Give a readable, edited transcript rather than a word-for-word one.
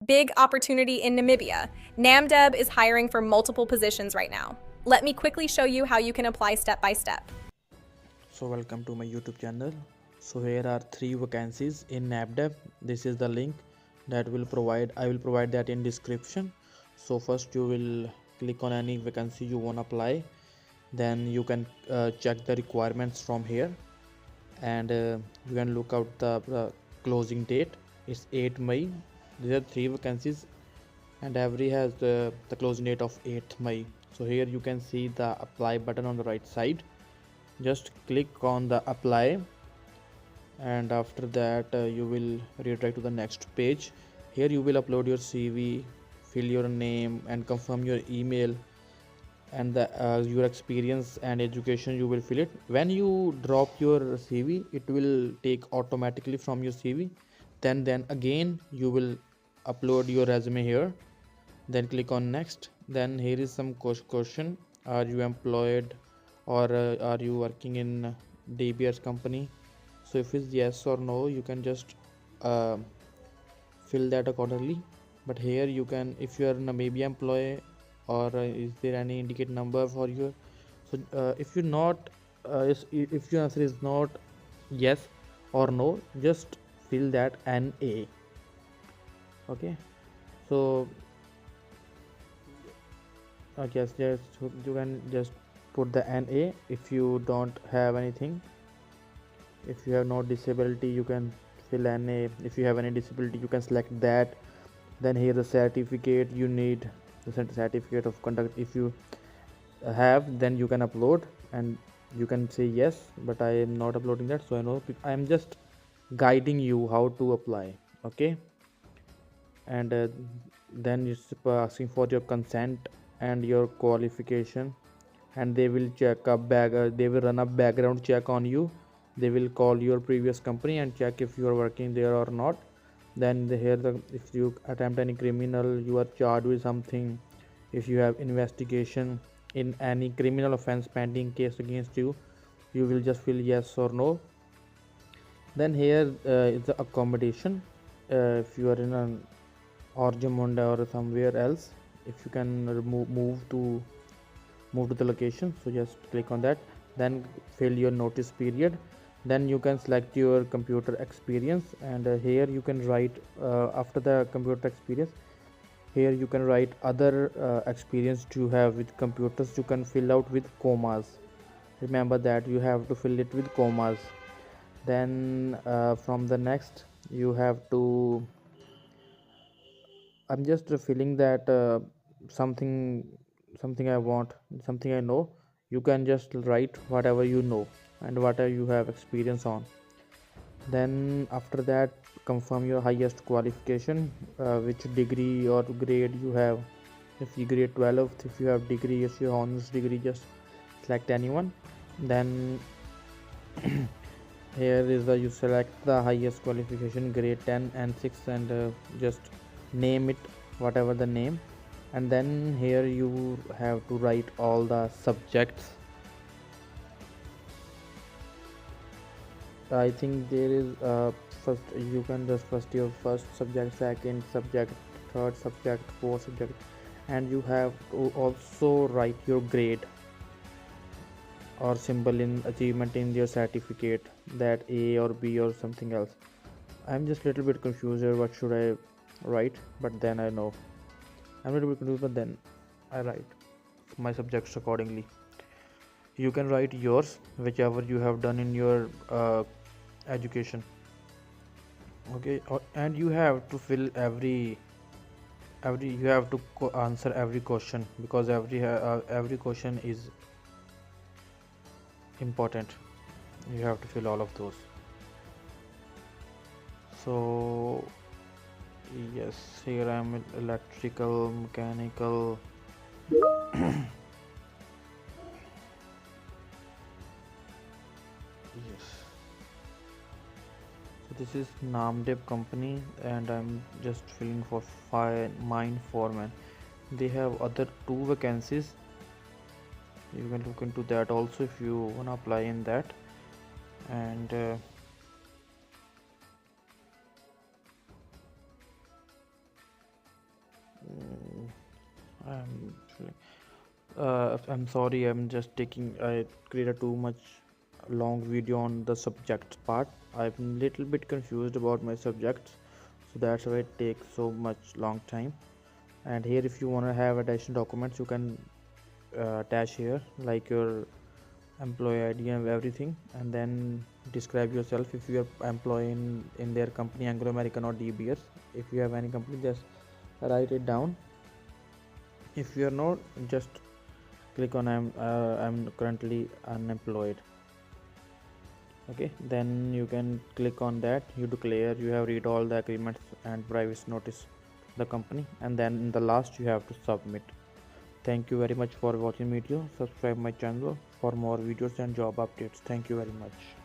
Big opportunity in Namibia. Namdeb is hiring for multiple positions right now. Let me quickly show you how you can apply step by step. So welcome to my YouTube channel. So here are 3 vacancies in Namdeb. This is the link that I will provide that in description. So first you will click on any vacancy you want to apply. Then you can check the requirements from here, and you can look out the closing date. It's 8 May. There are 3 vacancies and every has the closing date of 8th May. So here you can see the apply button on the right side. Just click on the apply, and after that you will redirect to the next page. Here you will upload your CV, fill your name and confirm your email, and your experience and education you will fill it. When you drop your CV, it will take automatically from your CV. Then again you will upload your resume here, then click on next. Then here is some question: are you employed, or are you working in DBS company? So if it's yes or no, you can just uh, fill that accordingly. But here you can, if you are a Namibia employee, or is there any indicate number for you. So if you not if your answer is not yes or no, just fill that NA. Okay, so yes, you can just put the NA. If you don't have anything, if you have no disability, you can fill NA. If you have any disability, you can select that. Then here the certificate you need, the certificate of conduct. If you have, then you can upload, and you can say yes, but I am not uploading that, so I am just guiding you how to apply. Okay, and then it's asking for your consent and your qualification, and they will they will run a background check on you. They will call your previous company and check if you are working there or not. Then if you attempt any criminal, you are charged with something, if you have investigation in any criminal offense pending case against you, you will just fill yes or no. Then here is the accommodation. If you are in an Oranjemund or somewhere else, if you can move to the location, so just click on that. Then fill your notice period. Then you can select your computer experience, and here you can write after the computer experience, here you can write other experience you have with computers. You can fill out with commas. Remember that you have to fill it with commas. Then from the next, you have to, I'm just filling that something I want, something I know. You can just write whatever you know and whatever you have experience on. Then after that, confirm your highest qualification, which degree or grade you have. If you grade 12, if you have degree, if your honors degree, just select anyone. Then here is the, you select the highest qualification, grade 10 and 6, and just name it whatever the name. And then here you have to write all the subjects. I think there is first, you can just first your first subject, second subject, third subject, fourth subject, and you have to also write your grade or symbol in achievement in your certificate, that A or B or something else. I'm just a little bit confused here, what should I write, but then I know I'm a little bit confused, but then I write my subjects accordingly. You can write yours, whichever you have done in your education. Okay, and you have to fill every you have to answer every question, because every question is important. You have to fill all of those. So yes, here I am electrical, mechanical. Yes, so this is Namdeb company, and I'm just filling for mine Foreman. They have other 2 vacancies. You can look into that also if you want to apply in that. And I'm I'm sorry, I'm just taking I created too much long video on the subjects part. I'm little bit confused about my subjects, so that's why it takes so much long time. And here, if you want to have additional documents, you can attach here, like your employee ID and everything, and then describe yourself if you are employee in their company, Anglo American or DBS. If you have any company, just write it down. If you are not, just click on I'm currently unemployed. Okay, then you can click on that. You declare you have read all the agreements and privacy notice the company, and then in the last you have to submit. Thank you very much for watching video. Subscribe my channel for more videos and job updates. Thank you very much.